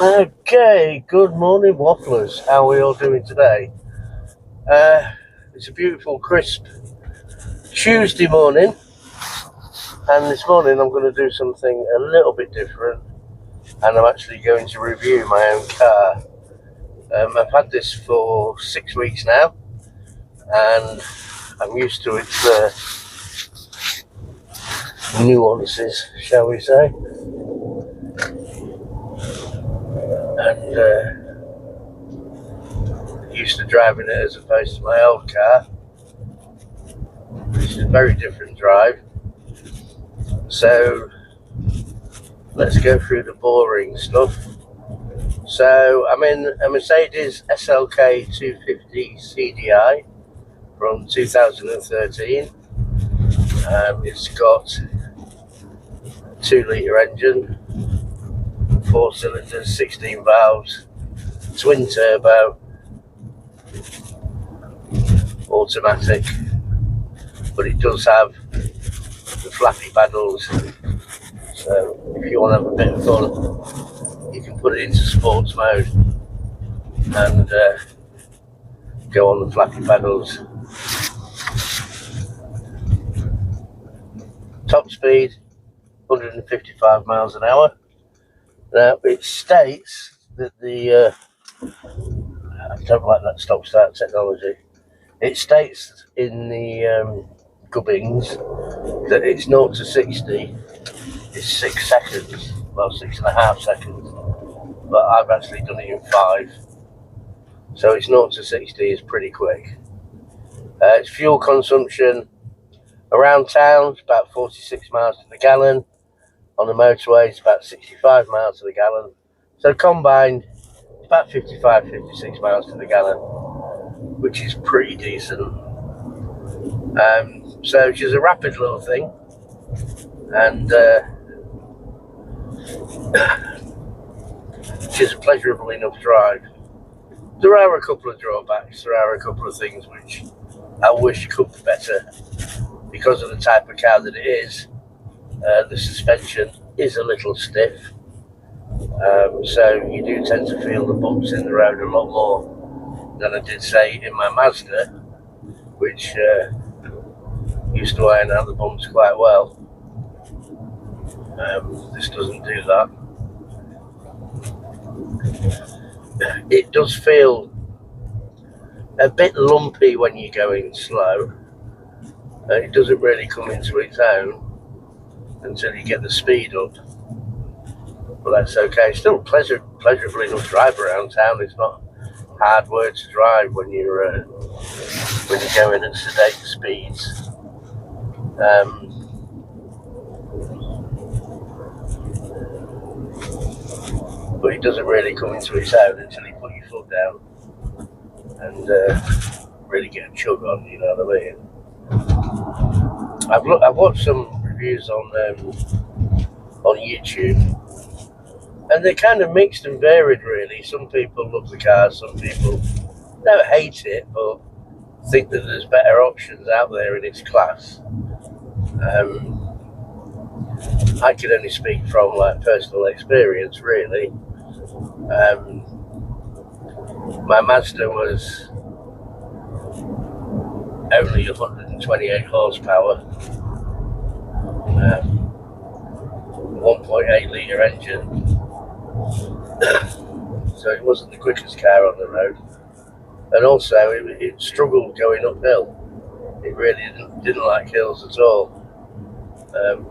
Okay, good morning, wafflers. How are we all doing today? It's a beautiful, crisp Tuesday morning, and this morning I'm going to do something a little bit different, and I'm actually going to review my own car. I've had this for 6 weeks now, and I'm used to its nuances, shall we say, and used to driving it as opposed to my old car, which is a very different drive. So let's go through the boring stuff. So I'm in a Mercedes SLK 250 CDI from 2013. It's got a 2-litre engine, 4 cylinders, 16 valves, twin turbo, automatic, but it does have the flappy paddles. So if you want to have a bit of fun, you can put it into sports mode and go on the flappy paddles. Top speed 155 miles an hour. Now it states that I don't like that stop start technology. It states in the gubbins that it's 0 to 60 is 6 seconds, well 6.5 seconds, but I've actually done it in 5, so it's 0 to 60 is pretty quick. Its fuel consumption around town is about 46 miles to the gallon. On the motorway it's about 65 miles to the gallon, so combined it's about 56 miles to the gallon, which is pretty decent. So she's a rapid little thing, and she's a pleasurable enough drive. There are a couple of drawbacks, there are a couple of things which I wish could be better because of the type of car that it is. The suspension is a little stiff, so you do tend to feel the bumps in the road a lot more than I did, say, in my Mazda, which used to iron out the bumps quite well. This doesn't do that. It does feel a bit lumpy when you're going slow. It doesn't really come into its own until you get the speed up, but that's okay. Still pleasurable enough drive around town. It's not hard work to drive when you're going at sedate speeds. But it doesn't really come into its own until you put your foot down and really get a chug on, you know what I mean? I've watched some reviews on YouTube, and they're kind of mixed and varied, really. Some people love the car, some people don't hate it, but think that there's better options out there in its class. I can only speak from personal experience, really. My Mazda was only 128 horsepower, 1.8 litre engine, so it wasn't the quickest car on the road, and also it struggled going uphill. It really didn't like hills at all,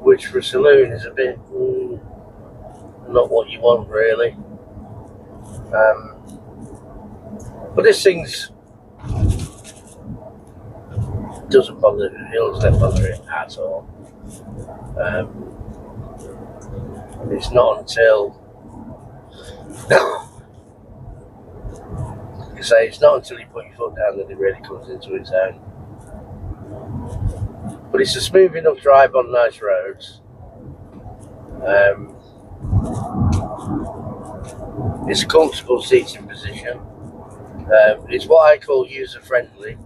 which for a saloon is a bit not what you want, really. But this thing's doesn't bother the hills, don't bother it at all. It's not until it's not until you put your foot down that it really comes into its own. But it's a smooth enough drive on nice roads. It's a comfortable seating position. It's what I call user friendly.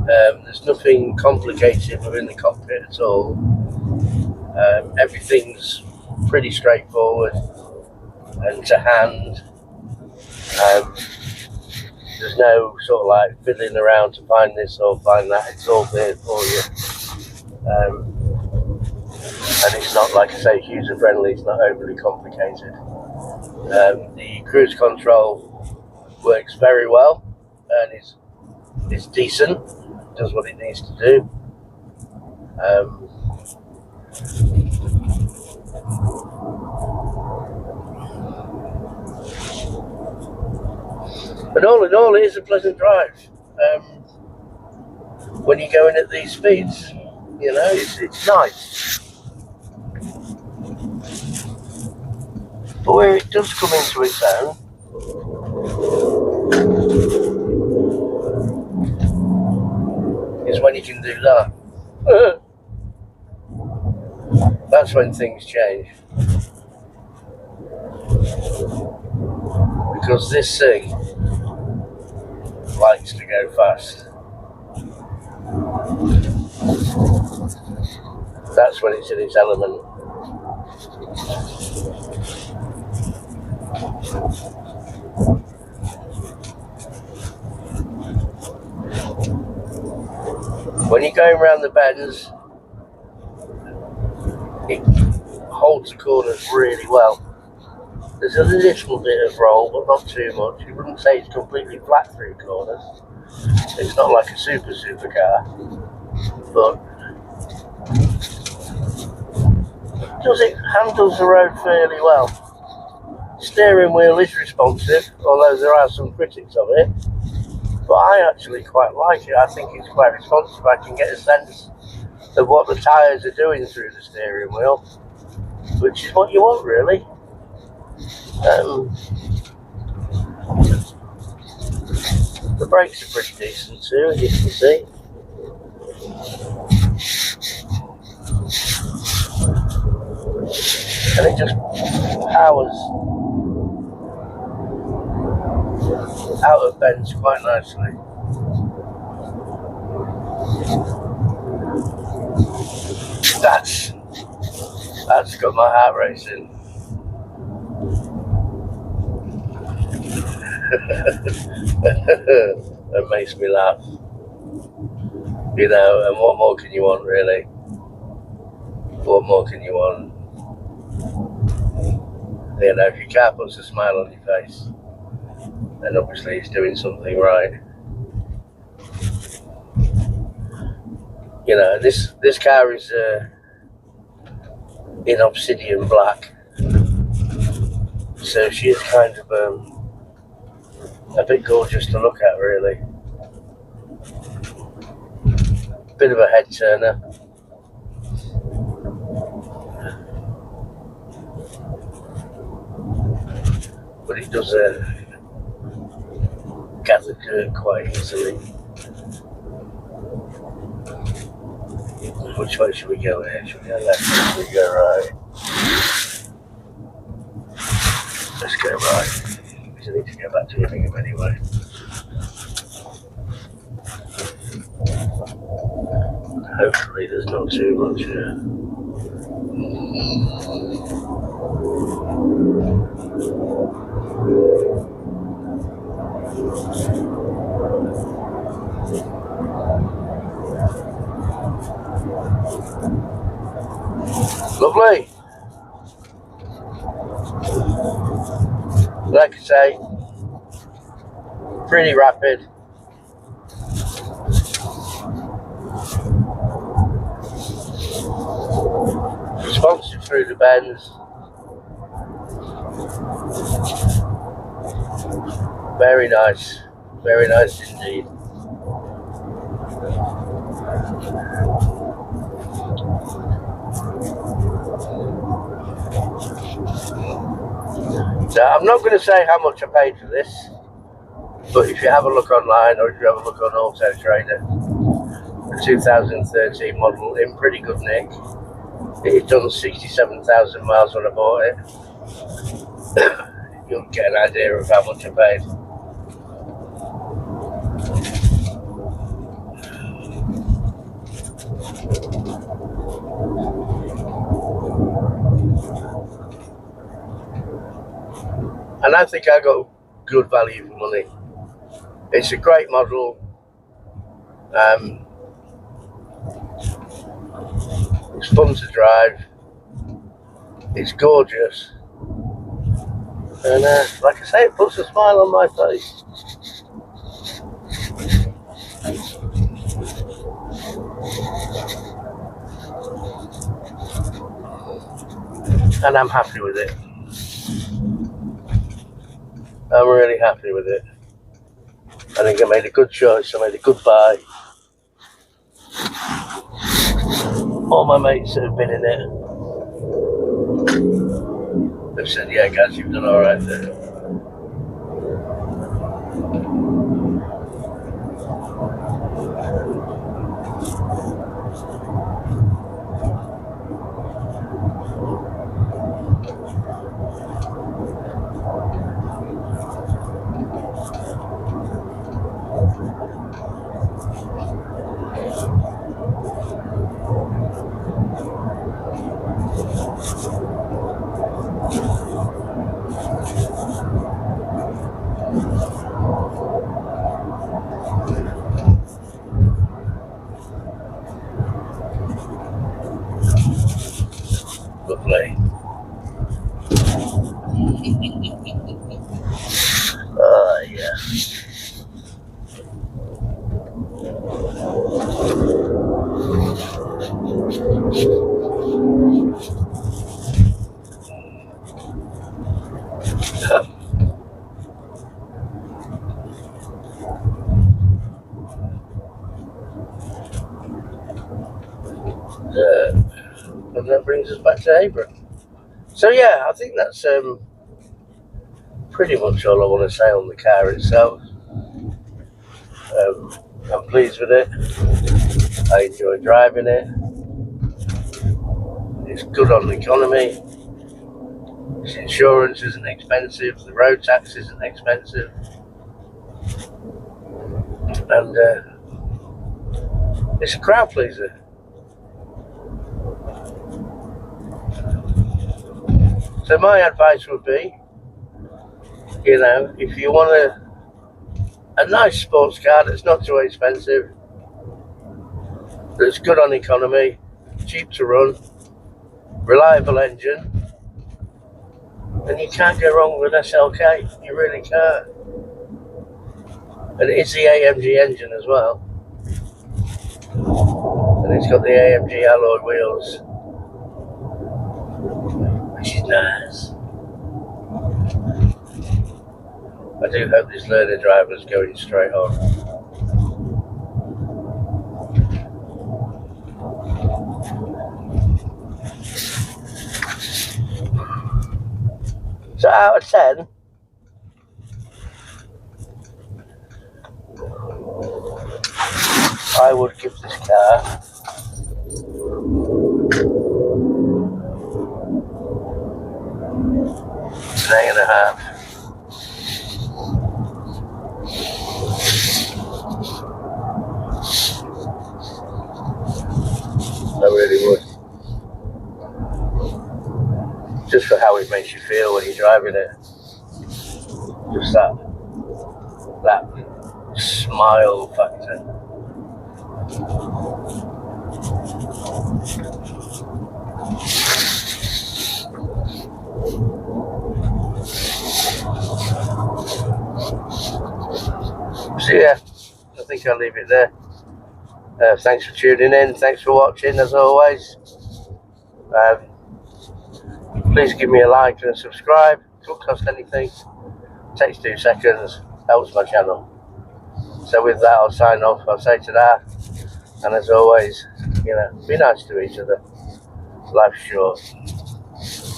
There's nothing complicated within the cockpit at all. Everything's pretty straightforward and to hand. There's no sort of like fiddling around to find this or find that. It's all there for you. And it's not, like I say, user friendly. It's not overly complicated. The cruise control works very well and it's decent. Does what it needs to do. But all in all, it is a pleasant drive. When you're going at these speeds, you know, it's nice. But where it does come into its own, is when you can do that. That's when things change. Because this thing likes to go fast. That's when it's in its element. When you're going around the bends, it holds the corners really well. There's a little bit of roll, but not too much. You wouldn't say it's completely flat through corners. It's not like a super car, but it handles the road fairly well. Steering wheel is responsive, although there are some critics of it. But I actually quite like it. I think it's quite responsive. I can get a sense of what the tyres are doing through the steering wheel, which is what you want, really. The brakes are pretty decent too, as you can see. And it just powers out of bends quite nicely. That's got my heart racing. It makes me laugh. You know, and what more can you want, really? What more can you want? You know, if your car puts a smile on your face, then obviously it's doing something right. You know, this car is in obsidian black, so she is kind of a bit gorgeous to look at, really. Bit of a head turner. But it does gather dirt quite easily. Which way should we go here? Should we go left or should we go right? Let's go right. We need to go back to Birmingham anyway. Hopefully there's not too much here. Lovely. Like I say, pretty rapid. Responsive through the bends. Very nice indeed. Now, I'm not going to say how much I paid for this, but if you have a look online or if you have a look on Auto Trader, the 2013 model in pretty good nick. It had done 67,000 miles when I bought it. You'll get an idea of how much I paid. and I think I got good value for money. It's a great model. It's fun to drive. It's gorgeous, and like I say, it puts a smile on my face. And I'm happy with it. I'm really happy with it. I think I made a good choice. I made a good buy. All my mates that have been in it have said, yeah, guys, you've done all right there. Lovely. Oh, yeah. And that brings us back to Abram. So yeah, I think that's pretty much all I want to say on the car itself. I'm pleased with it. I enjoy driving it. It's good on the economy. Its insurance isn't expensive. The road tax isn't expensive. And it's a crowd pleaser. So my advice would be, you know, if you want a nice sports car that's not too expensive, that's good on economy, cheap to run, reliable engine, then you can't go wrong with an SLK. You really can't. And it's the AMG engine as well. And it's got the AMG alloy wheels, which is nice. I do hope this learner driver's going straight on. So out of 10, I would give this car an 8.5. I really would. Just for how it makes you feel when you're driving it. Just that smile factor. So yeah, I think I'll leave it there. Thanks for tuning in. Thanks for watching, as always. Please give me a like and a subscribe. It doesn't cost anything. It takes 2 seconds. Helps my channel. So with that, I'll sign off. I'll say ta-da. And as always, you know, be nice to each other. Life's short.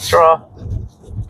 Ta-ra.